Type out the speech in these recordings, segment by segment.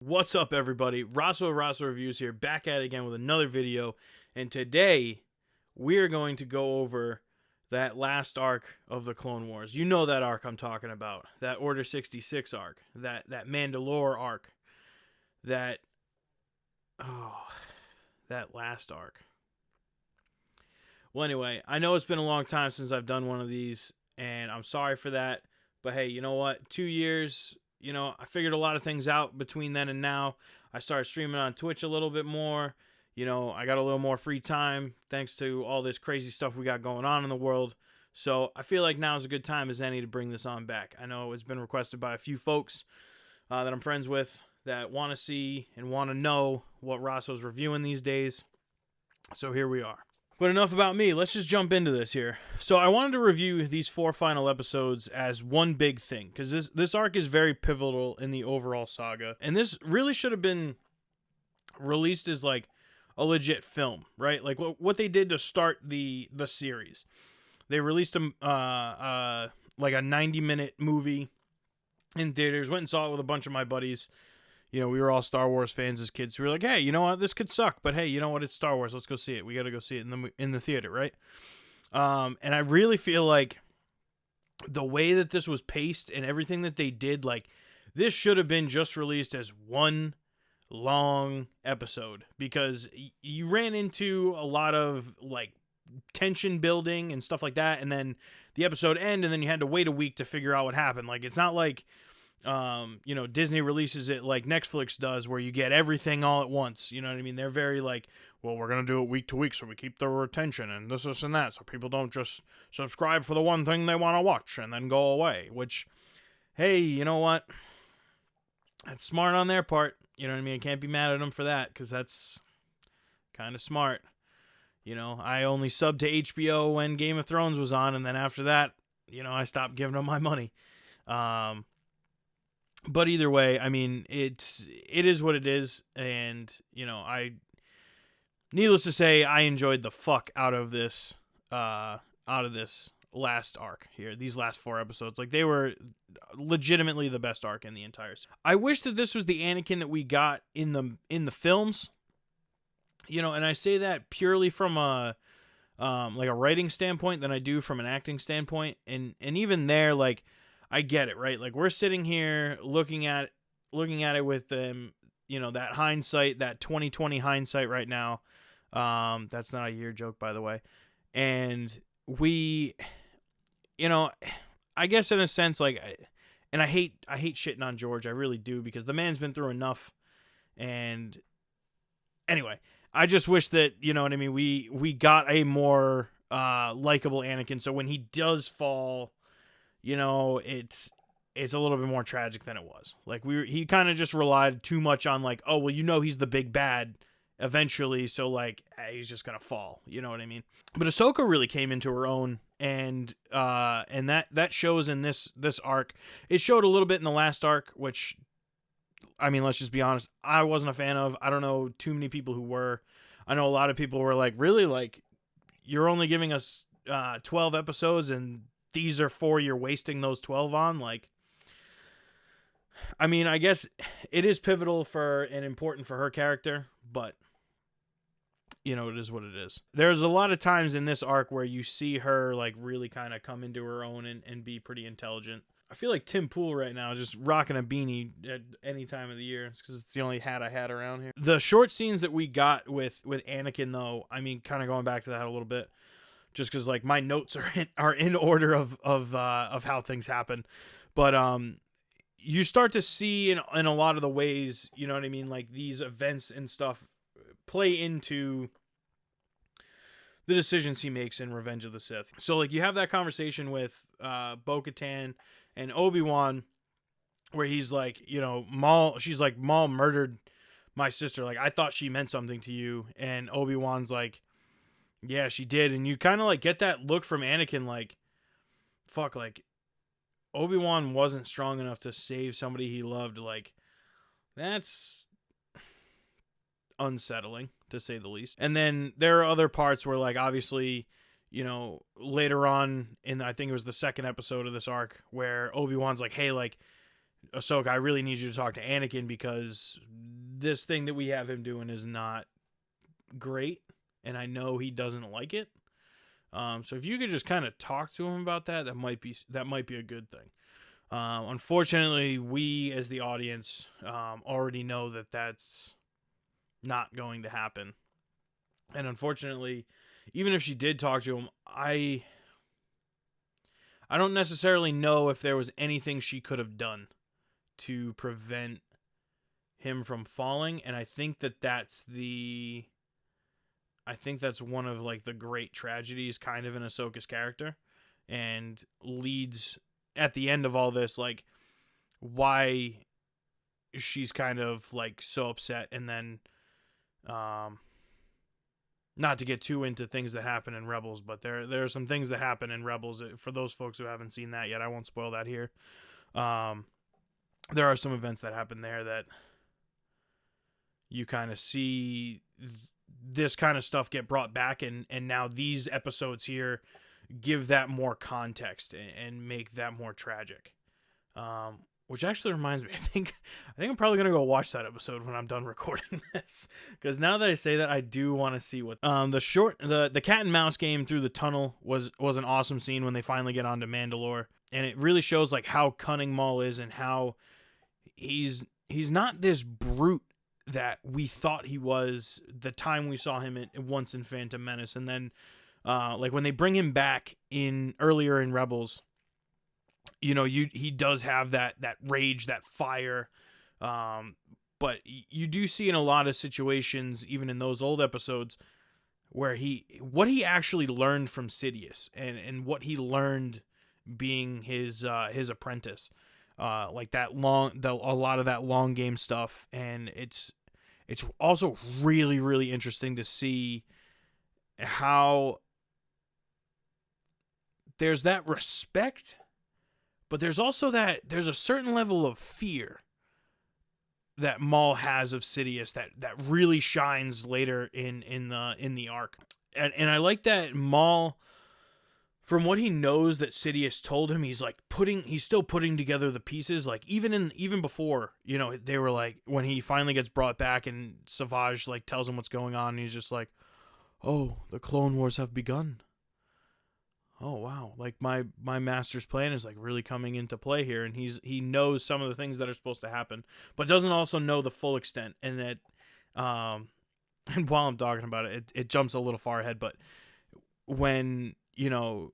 What's up, everybody? Raso Reviews here, back at it again with another video. And today, we're going to go over that last arc of the Clone Wars. You know that arc I'm talking about. That Order 66 arc. That Mandalore arc. That last arc. Well, anyway, I know it's been a long time since I've done one of these, and I'm sorry for that. But hey, you know what? 2 years... I figured a lot of things out between then and now. I started streaming on Twitch a little bit more. I got a little more free time thanks to all this crazy stuff we got going on in the world. So I feel like now is a good time as any to bring this on back. I know it's been requested by a few folks that I'm friends with that want to see and want to know what Rosso's reviewing these days. So here we are. But enough about me. Let's just jump into this here. So I wanted to review these 4 final episodes as one big thing, because this arc is very pivotal in the overall saga. And this really should have been released as like a legit film, right? Like what they did to start the series. They released like a 90-minute movie in theaters. Went and saw it with a bunch of my buddies. We were all Star Wars fans as kids. So we were like, hey, you know what? This could suck, but hey, you know what? It's Star Wars. Let's go see it. We got to go see it in the theater, right? And I really feel like the way that this was paced and everything that they did, like, this should have been just released as one long episode, because you ran into a lot of, like, tension building and stuff like that, and then the episode ended, and then you had to wait a week to figure out what happened. Like, it's not like... Disney releases it like Netflix does, where you get everything all at once. You know what I mean? They're very like, well, we're going to do it week to week so we keep their attention and this and that, so people don't just subscribe for the one thing they want to watch and then go away. Which, hey, you know what? That's smart on their part. You know what I mean? I can't be mad at them for that, because that's kind of smart. I only subbed to HBO when Game of Thrones was on, and then after that, I stopped giving them my money. But either way, I mean, it is what it is, and needless to say, I enjoyed the fuck out of this last arc here. These last 4 episodes, like, they were legitimately the best arc in the entire series. I wish that this was the Anakin that we got in the films. And I say that purely from a writing standpoint than I do from an acting standpoint, and even there, like, I get it, right? Like, we're sitting here looking at it with that hindsight, that 2020 hindsight right now. That's not a year joke, by the way. And we, I guess in a sense, like, and I hate shitting on George. I really do, because the man's been through enough. And anyway, I just wish that, you know what I mean, we got a more likable Anakin. So when he does fall, it's a little bit more tragic than it was. Like, he kind of just relied too much on, like, oh, well, he's the big bad eventually, so, like, he's just gonna fall. You know what I mean? But Ahsoka really came into her own, and that shows in this arc. It showed a little bit in the last arc, which, I mean, let's just be honest, I wasn't a fan of. I don't know too many people who were. I know a lot of people were like, really? Like, you're only giving us 12 episodes, and these are 4 you're wasting those 12 on? Like, I mean, I guess it is pivotal and important for her character, but it is what it is. There's a lot of times in this arc where you see her, like, really kind of come into her own and be pretty intelligent. I feel like Tim Pool right now is just rocking a beanie at any time of the year. It's because it's the only hat I had around here. The short scenes that we got with Anakin, though, I mean, kind of going back to that a little bit, just because, like, my notes are in order of how things happen, but you start to see in a lot of the ways, you know what I mean, like, these events and stuff play into the decisions he makes in Revenge of the Sith. So, like, you have that conversation with Bo-Katan and Obi-Wan, where he's like, Maul. She's like, Maul murdered my sister. Like, I thought she meant something to you, and Obi-Wan's like, yeah, she did. And you kind of, like, get that look from Anakin, like, fuck, like, Obi-Wan wasn't strong enough to save somebody he loved. Like, that's unsettling, to say the least. And then there are other parts where, like, obviously, later on in, I think it was the second episode of this arc, where Obi-Wan's like, hey, like, Ahsoka, I really need you to talk to Anakin because this thing that we have him doing is not great, and I know he doesn't like it. So if you could just kind of talk to him about that, that might be a good thing. Unfortunately, we as the audience already know that that's not going to happen. And unfortunately, even if she did talk to him, I don't necessarily know if there was anything she could have done to prevent him from falling. And I think that's one of like the great tragedies kind of in Ahsoka's character, and leads at the end of all this, like, why she's kind of like so upset. And then not to get too into things that happen in Rebels, but there are some things that happen in Rebels for those folks who haven't seen that yet. I won't spoil that here. There are some events that happen there that you kind of see this kind of stuff get brought back, and now these episodes here give that more context and make that more tragic. Which actually reminds me, I think I'm probably gonna go watch that episode when I'm done recording this, because now that I say that, I do want to see what the cat and mouse game through the tunnel was an awesome scene when they finally get onto Mandalore, and it really shows like how cunning Maul is and how he's not this brute that we thought he was the time we saw him once in Phantom Menace. And then like when they bring him back in earlier in Rebels, you know, he does have that rage, that fire, but you do see in a lot of situations, even in those old episodes, where what he actually learned from Sidious and what he learned being his apprentice, like a lot of that long game stuff. And it's also really, really interesting to see how there's that respect, but there's also there's a certain level of fear that Maul has of Sidious that really shines later in the arc. And I like that Maul, from what he knows that Sidious told him, he's still putting together the pieces. Like even before, you know, they were like, when he finally gets brought back and Savage like tells him what's going on, and he's just like, "Oh, the Clone Wars have begun. Oh wow, like my master's plan is like really coming into play here." And he knows some of the things that are supposed to happen, but doesn't also know the full extent. And that and while I'm talking about it, it jumps a little far ahead, but when, you know,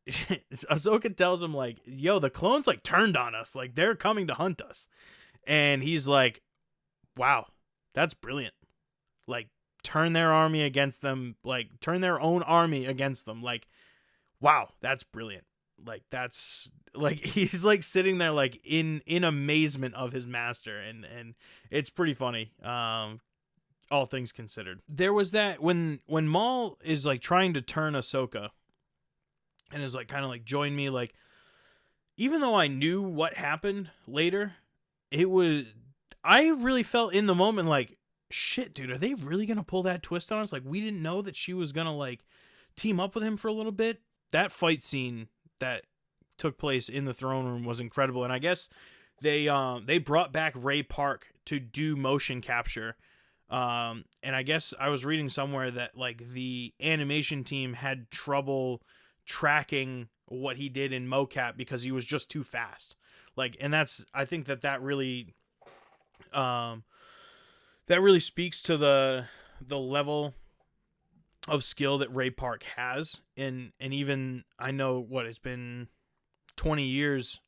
Ahsoka tells him like, "Yo, the clones like turned on us, like they're coming to hunt us," and he's like, "Wow, that's brilliant. Like, turn their army against them, like turn their own army against them. Like, wow, that's brilliant." Like, that's like, he's like sitting there like in amazement of his master, and it's pretty funny. All things considered, there was that when Maul is like trying to turn Ahsoka, and is like kind of like, "Join me," like, even though I knew what happened later, I really felt in the moment like, shit, dude, are they really gonna pull that twist on us? Like, we didn't know that she was gonna like team up with him for a little bit. That fight scene that took place in the throne room was incredible. And I guess they brought back Rey Park to do motion capture. And I guess I was reading somewhere that like the animation team had trouble tracking what he did in mocap because he was just too fast. Like, and I think that really speaks to the level of skill that Rey Park has. And even, I know it's been 20 years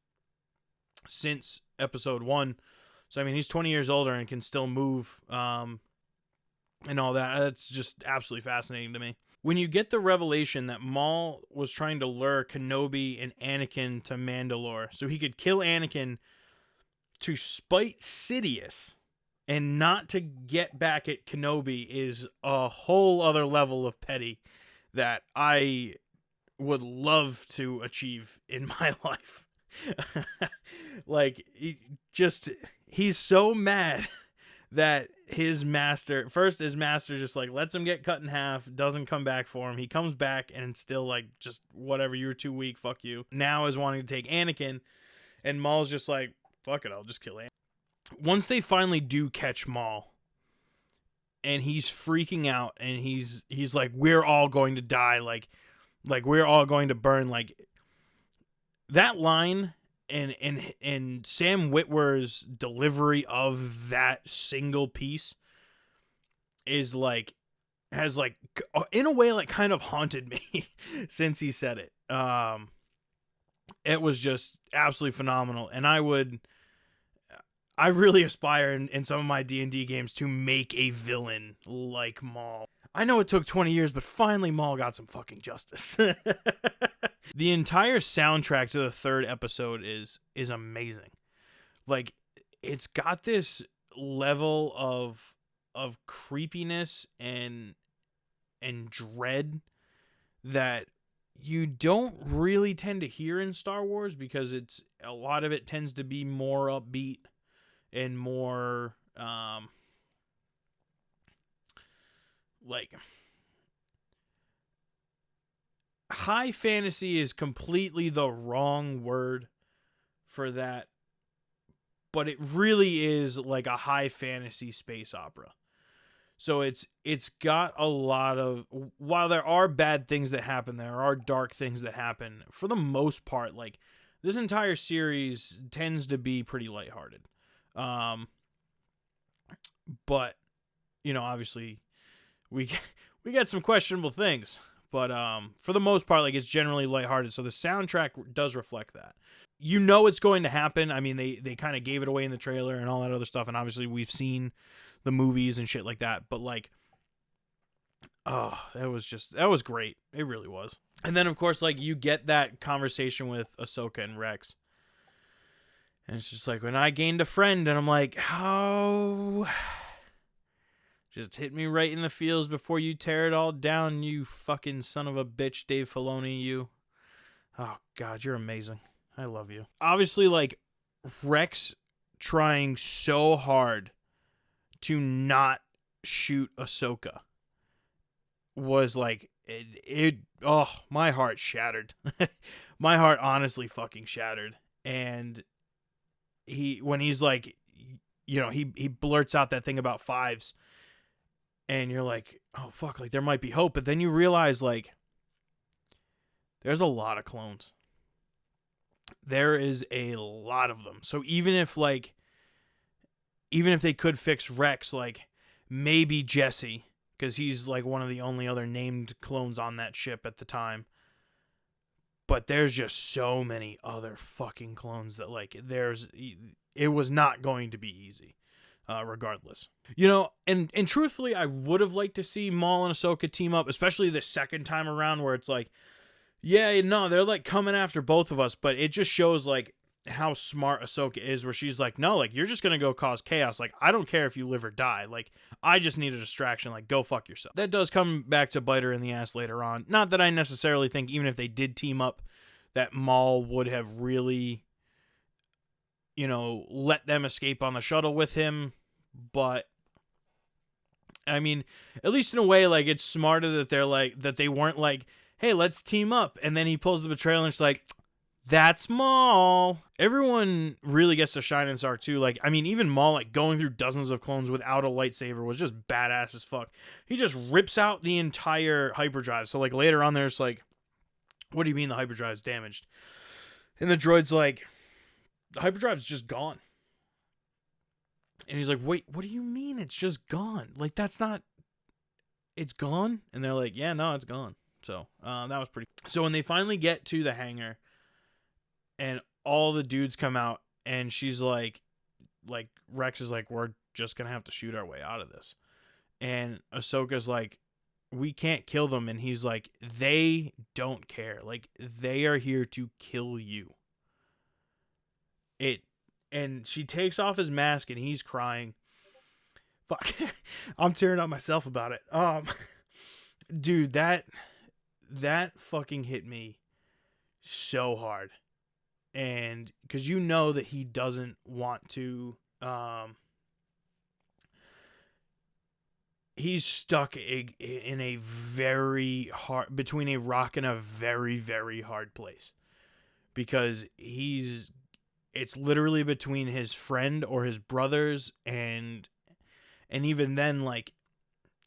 since episode 1. So I mean, he's 20 years older and can still move and all that. That's just absolutely fascinating to me. When you get the revelation that Maul was trying to lure Kenobi and Anakin to Mandalore so he could kill Anakin to spite Sidious and not to get back at Kenobi, is a whole other level of petty that I would love to achieve in my life. Like, he's so mad that his master just like lets him get cut in half, doesn't come back for him. He comes back and still like, just whatever, you're too weak, fuck you. Now is wanting to take Anakin, and Maul's just like, fuck it, I'll just kill Anakin. Once they finally do catch Maul, and he's freaking out, and he's like, we're all going to die, like we're all going to burn, like that line and Sam Witwer's delivery of that single piece is like, has like, in a way, like kind of haunted me since he said it. It was just absolutely phenomenal, and I really aspire in some of my D&D games to make a villain like Maul. I know it took 20 years, but finally Maul got some fucking justice. The entire soundtrack to the third episode is amazing. Like, it's got this level of creepiness and dread that you don't really tend to hear in Star Wars, because a lot of it tends to be more upbeat and more like, high fantasy is completely the wrong word for that, but it really is like a high fantasy space opera. So it's got a lot of, while there are bad things that happen, there are dark things that happen, for the most part, like, this entire series tends to be pretty lighthearted. But, you know, obviously we get some questionable things, but for the most part, like, it's generally lighthearted. So the soundtrack does reflect that. You know it's going to happen. I mean, they kind of gave it away in the trailer and all that other stuff, and obviously we've seen the movies and shit like that. But like, oh, that was great. It really was. And then of course, like, you get that conversation with Ahsoka and Rex. And it's just like, when I gained a friend, and I'm like, how? Just hit me right in the feels before you tear it all down, you fucking son of a bitch, Dave Filoni, you. Oh, God, you're amazing. I love you. Obviously, like, Rex trying so hard to not shoot Ahsoka was like, oh, my heart shattered. My heart honestly fucking shattered. And when he's like, you know, he blurts out that thing about fives, and you're like, oh fuck, like, there might be hope. But then you realize, like, there's a lot of clones. There is a lot of them. So even if they could fix Rex, like, maybe Jesse, because he's like one of the only other named clones on that ship at the time. But there's just so many other fucking clones that, like, it was not going to be easy, regardless. You know, and truthfully, I would have liked to see Maul and Ahsoka team up, especially the second time around, where it's like, yeah, no, they're like coming after both of us, but it just shows like how smart Ahsoka is, where she's like, no, like, you're just gonna go cause chaos. Like, I don't care if you live or die. Like, I just need a distraction. Like, go fuck yourself. That does come back to bite her in the ass later on. Not that I necessarily think, even if they did team up, that Maul would have really, you know, let them escape on the shuttle with him. But I mean, at least in a way, like, it's smarter that they're like, that they weren't like, hey, let's team up. And then he pulls the betrayal, and it's like, that's Maul. Everyone really gets to shine in this arc too. Like, I mean, even Maul, like, going through dozens of clones without a lightsaber was just badass as fuck. He just rips out the entire hyperdrive. So, like, later on, there's like, what do you mean the hyperdrive's damaged? And the droid's like, the hyperdrive's just gone. And he's like, wait, what do you mean it's just gone? Like, that's not, it's gone? And they're like, yeah, no, it's gone. So, that was pretty. So when they finally get to the hangar, and all the dudes come out, and she's like, Rex is like, we're just gonna have to shoot our way out of this. And Ahsoka's like, we can't kill them. And he's like, they don't care. Like, they are here to kill you. And she takes off his mask, and he's crying. Fuck. I'm tearing up myself about it. Dude, that fucking hit me so hard. And because you know that he doesn't want to, he's stuck in a very hard, between a rock and a very, very hard place, because he's it's literally between his friend or his brothers, and even then, like,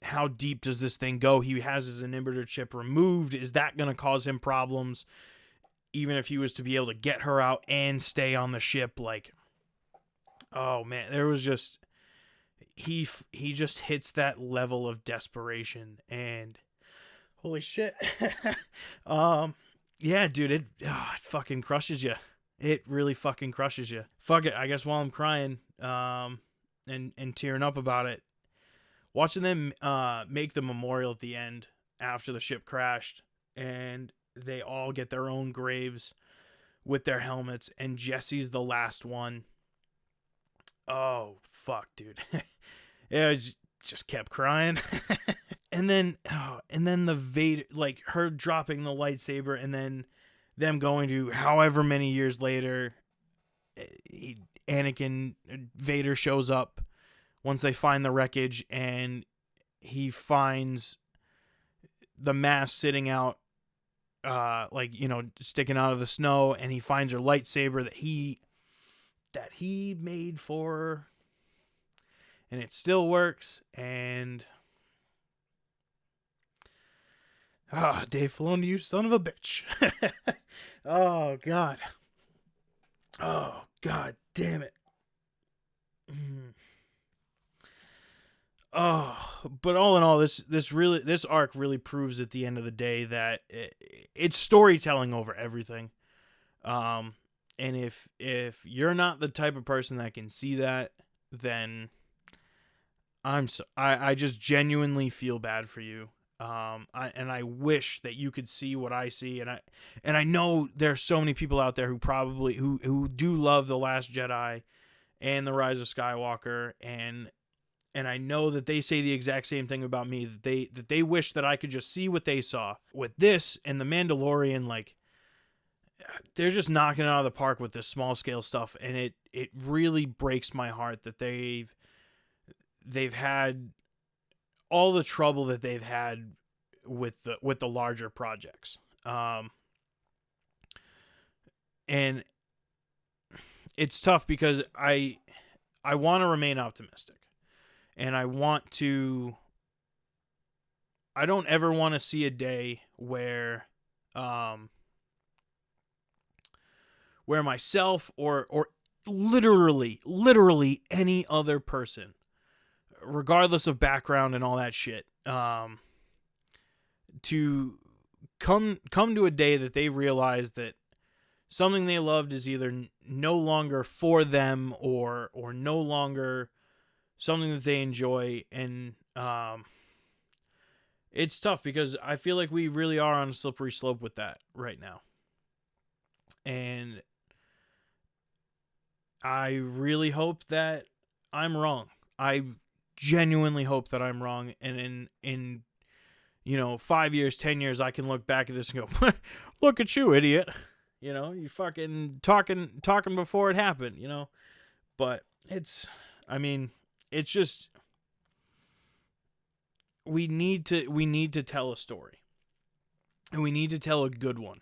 how deep does this thing go? He has his inhibitor chip removed. Is that going to cause him problems? Even if he was to be able to get her out and stay on the ship, like, oh man, there was just, he just hits that level of desperation, and holy shit. Yeah, dude, it fucking crushes you. It really fucking crushes you. Fuck it, I guess while I'm crying, and tearing up about it, watching them make the memorial at the end after the ship crashed, and they all get their own graves with their helmets, and Jesse's the last one. Oh, fuck, dude. Yeah, I just kept crying. And then the Vader, like, her dropping the lightsaber, and then them going to however many years later, Vader shows up once they find the wreckage, and he finds the mask sitting out, like, you know, sticking out of the snow, and he finds her lightsaber that he made for her, and it still works. And Dave Filoni, you son of a bitch. Oh god damn it. Oh, but all in all, this arc really proves at the end of the day that it's storytelling over everything. And if you're not the type of person that can see that, then I just genuinely feel bad for you. I wish that you could see what I see, and I know there's so many people out there who probably who do love The Last Jedi and The Rise of Skywalker, and I know that they say the exact same thing about me, that they wish that I could just see what they saw with this and The Mandalorian. Like, they're just knocking it out of the park with this small scale stuff, and it really breaks my heart that they've had all the trouble that they've had with the larger projects. And it's tough because I want to remain optimistic, and I don't ever want to see a day where myself or literally any other person, regardless of background and all that shit, to come to a day that they realize that something they loved is either no longer for them or no longer something that they enjoy. And it's tough because I feel like we really are on a slippery slope with that right now. And I really hope that I'm wrong. I genuinely hope that I'm wrong, and in 5 years, 10 years, I can look back at this and go, look at you, idiot. You fucking talking before it happened, But it's just, we need to tell a story. And we need to tell a good one.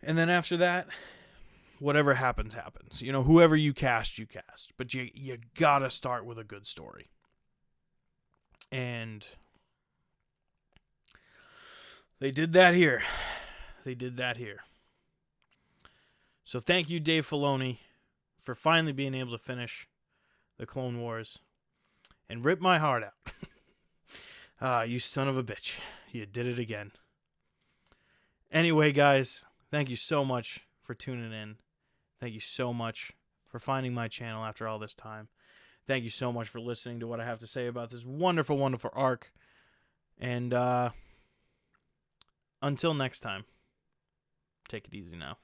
And then after that, whatever happens, happens. Whoever you cast. But you gotta start with a good story. And they did that here. So thank you, Dave Filoni, for finally being able to finish the Clone Wars and rip my heart out. You son of a bitch. You did it again. Anyway, guys, thank you so much for tuning in. Thank you so much for finding my channel after all this time. Thank you so much for listening to what I have to say about this wonderful, wonderful arc. And until next time, take it easy now.